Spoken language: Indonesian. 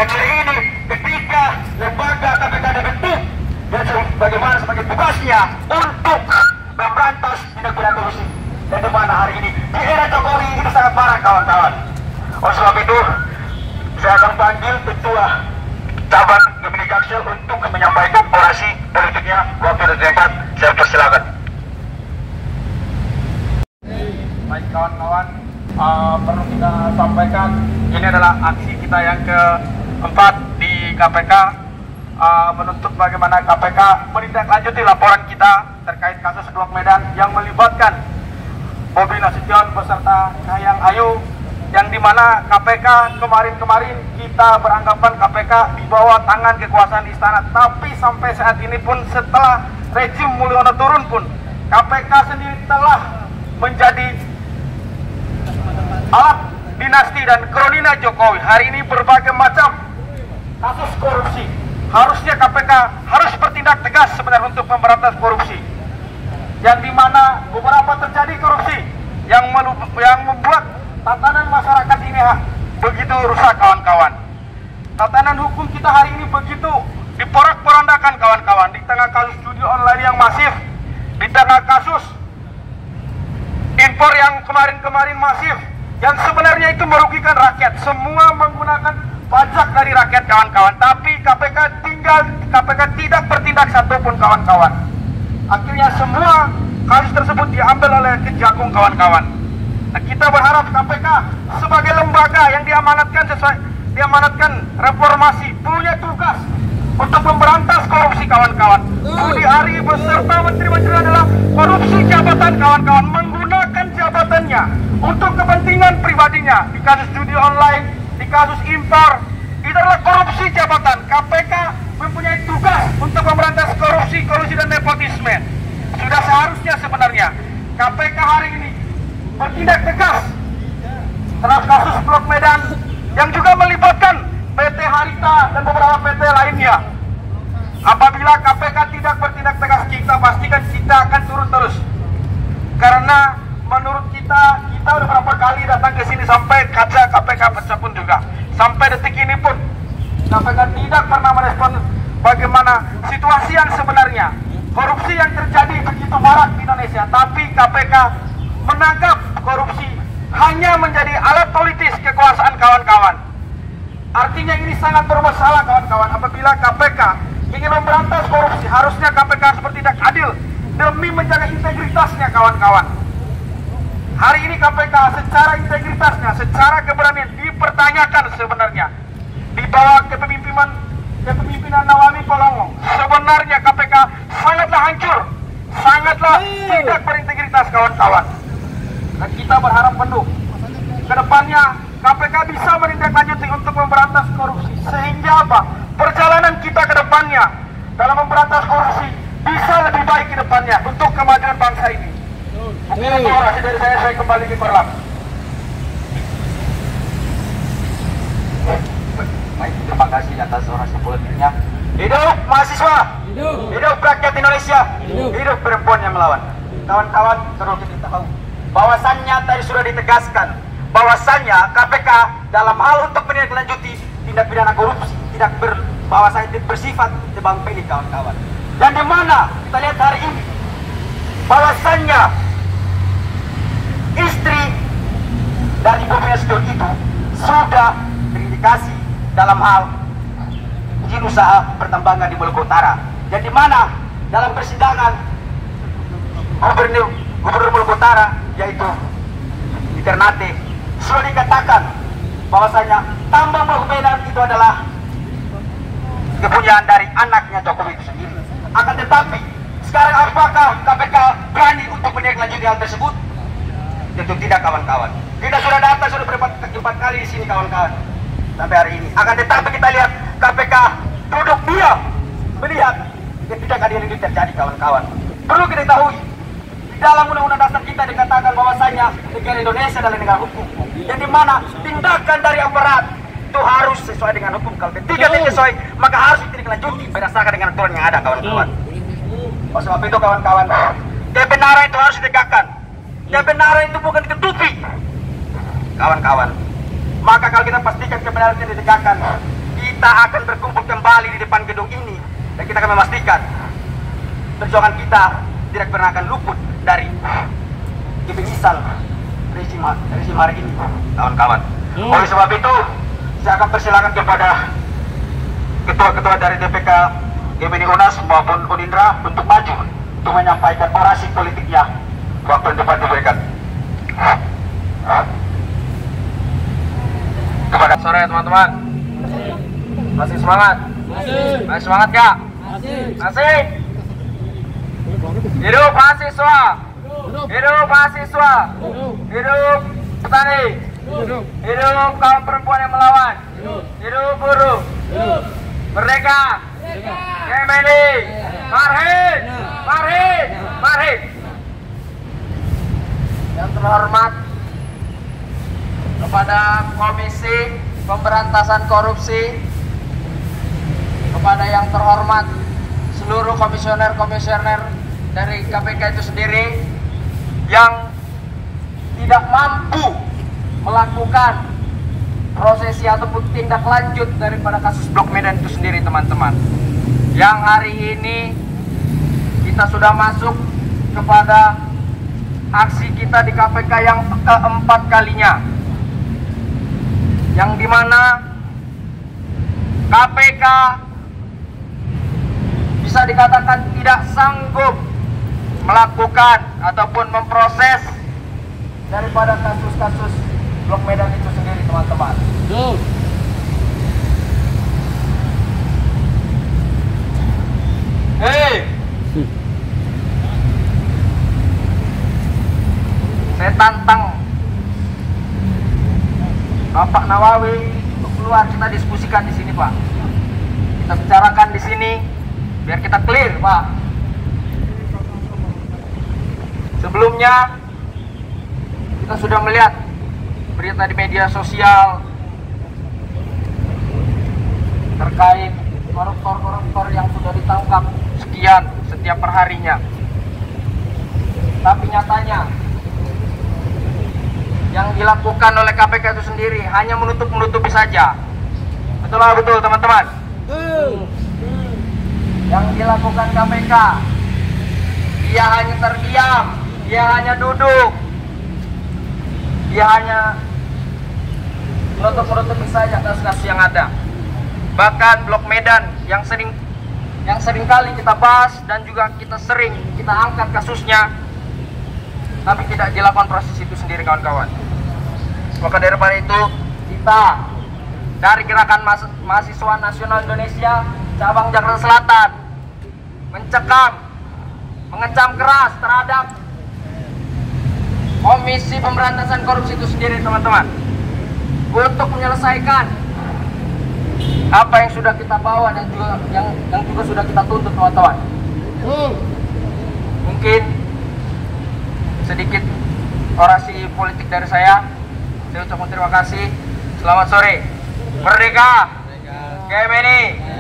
Dan hari ini ketika lembaga KPK dibentuk, dan bagaimana sebagai tugasnya untuk memberantas tindak pidana korupsi. Dan di mana hari ini di era Jokowi ini sangat parah kawan-kawan. Oleh sebab itu, saya akan panggil ketua cabang Gemini Jaksel untuk menyampaikan orasi politiknya. Waktu dan tempat, saya persilakan. Baik kawan-kawan, perlu kita sampaikan ini adalah aksi kita yang keempat di KPK, menuntut bagaimana KPK menindaklanjuti laporan kita terkait kasus Duak Medan yang melibatkan Bobi Nasution beserta Kahiyang Ayu, yang dimana KPK kemarin kita beranggapan KPK di bawah tangan kekuasaan istana, tapi sampai saat ini pun setelah rejim Mulyono turun pun KPK sendiri telah menjadi alat dinasti dan kronina Jokowi. Hari ini berbagai macam kasus korupsi. Harusnya KPK harus bertindak tegas sebenarnya untuk memberantas korupsi. Yang dimana beberapa terjadi korupsi yang membuat tatanan masyarakat ini begitu rusak kawan-kawan. Tatanan hukum kita hari ini begitu diporak-porandakan kawan-kawan, di tengah kasus judi online yang masif, di tengah kasus impor yang kemarin masif, yang sebenarnya itu merugikan rakyat. Semua menggunakan pajak dari rakyat kawan-kawan, tapi KPK tidak bertindak satupun kawan-kawan. Akhirnya semua kasus tersebut diambil oleh Kejagung kawan-kawan. Nah, kita berharap KPK sebagai lembaga yang diamanatkan reformasi, punya tugas untuk memberantas korupsi kawan-kawan. Budi Ari beserta menteri-menteri adalah korupsi jabatan kawan-kawan, menggunakan jabatannya untuk kepentingan pribadinya. Di kasus judi online, di kasus impor, itu adalah korupsi jabatan. KPK mempunyai tugas untuk memberantas korupsi dan nepotisme. Sudah seharusnya sebenarnya KPK hari ini bertindak tegas terhadap kasus Duak Medan yang juga melibatkan PT Harita dan beberapa PT lainnya. Apabila KPK tidak bertindak tegas, kita pastikan kita akan turun terus. Karena menurut kita udah berapa kali datang ke sini sampai kaca KPK pecah pun juga. Sampai detik ini pun KPK tidak pernah merespon bagaimana situasi yang sebenarnya. Korupsi yang terjadi begitu marak di Indonesia, tapi KPK menangkap korupsi hanya menjadi alat politis kekuasaan kawan-kawan. Artinya ini sangat bermasalah kawan-kawan. Apabila KPK ingin memberantas korupsi, harusnya KPK harus bertindak adil demi menjaga integritasnya kawan-kawan. Hari ini KPK secara integritasnya, secara keberanian dipertanyakan sebenarnya. Di bawah kepemimpinan Nawawi Polongo, sebenarnya KPK sangatlah hancur, sangatlah tidak berintegritas kawan-kawan. Dan kita berharap penuh ke depannya KPK bisa menindaklanjuti untuk memberantas korupsi, sehingga apa? Perjalanan kita ke depannya dalam memberantas korupsi bisa lebih baik ke depannya untuk kemajuan bangsa ini. Mungkin itu orasi dari saya kembali ke Perlap. Baik, terima kasih atas orasi politiknya. Hidup mahasiswa, hidup rakyat Indonesia, hidup perempuan yang melawan. Kawan-kawan, perlu kita tahu bahwasannya tadi sudah ditegaskan bahwasannya KPK dalam hal untuk menindaklanjuti tindak pidana korupsi bahwasanya bersifat tebang pilih kawan-kawan. Dan di mana kita lihat hari ini bahwasannya istri dari Bobi Nasution itu sudah terindikasi dalam hal izin usaha pertambangan di Maluku Utara. Dan di mana dalam persidangan Gubernur Maluku Utara, yaitu di Ternate, sudah dikatakan bahwasanya tambang Maluku Medan itu adalah kepunyaan dari anaknya Jokowi itu sendiri. Akan tetapi sekarang apakah KPK berani untuk menindaklanjuti hal tersebut? Tentu tidak kawan-kawan. Kita sudah datang sudah berempat kali di sini kawan-kawan sampai hari ini. Akan tetapi kita lihat KPK duduk diam melihat ketidakadilan ini terjadi kawan-kawan. Perlu kita ketahui di dalam undang-undang dasar kita dikatakan bahwasanya negara Indonesia adalah negara hukum. Yang dimana tindakan dari aparat itu harus sesuai dengan hukum. Kalau tidak sesuai, maka harus ditindaklanjuti berdasarkan dengan aturan yang ada kawan-kawan. Oleh sebab itu kawan-kawan, kebenaran itu harus ditegakkan. Kebenaran itu bukan ketupi kawan-kawan. Maka kalau kita pastikan kebenaran itu ditegakkan, kita akan berkumpul kembali di depan gedung ini dan kita akan memastikan perjuangan kita tidak pernah akan luput dari kebingisan rezim hari ini, kawan-kawan. Oleh sebab itu, saya akan persilakan kepada ketua-ketua dari DPK Gemini Unas maupun Unindra untuk maju untuk menyampaikan orasi politiknya. Waktu yang tepat diberikan. Kepada sore teman-teman. Masih semangat? Masih semangat kak? Masih? Hidup mahasiswa! Hidup mahasiswa! Hidup petani! Hidup kaum perempuan yang melawan! Hidup buruh! Merdeka! Gemini! Marhid! Marhid! Marhid! Yang terhormat kepada Komisi Pemberantasan Korupsi, kepada yang terhormat seluruh komisioner-komisioner dari KPK itu sendiri yang tidak mampu melakukan prosesi ataupun tindak lanjut daripada kasus Blok Medan itu sendiri, teman-teman. Yang hari ini kita sudah masuk kepada aksi kita di KPK yang keempat kalinya, yang dimana KPK bisa dikatakan tidak sanggup melakukan ataupun memproses daripada kasus-kasus Blok Medan itu sendiri, teman-teman. Hei, saya tantang Bapak Nawawi untuk keluar, kita diskusikan di sini, Pak. Kita bicarakan di sini biar kita clear, Pak. Sebelumnya kita sudah melihat berita di media sosial terkait koruptor-koruptor yang sudah ditangkap sekian setiap perharinya. Tapi nyatanya yang dilakukan oleh KPK itu sendiri hanya menutup-menutupi saja. Betul lah, betul teman-teman. Yang dilakukan KPK, dia hanya terdiam, dia hanya duduk, dia hanya menutup-menutupi saja kasus-kasus yang ada. Bahkan Blok Medan yang sering kali kita bahas dan juga kita angkat kasusnya, tapi tidak dilakukan proses itu sendiri, kawan-kawan. Maka daripada itu, kita dari Gerakan Mahasiswa Nasional Indonesia cabang Jakarta Selatan mengecam keras terhadap Komisi Pemberantasan Korupsi itu sendiri, teman-teman, untuk menyelesaikan apa yang sudah kita bawa dan juga yang juga sudah kita tuntut, teman-teman. Mungkin sedikit orasi politik dari saya ucapkan terima kasih. Selamat sore. Merdeka! Gemini!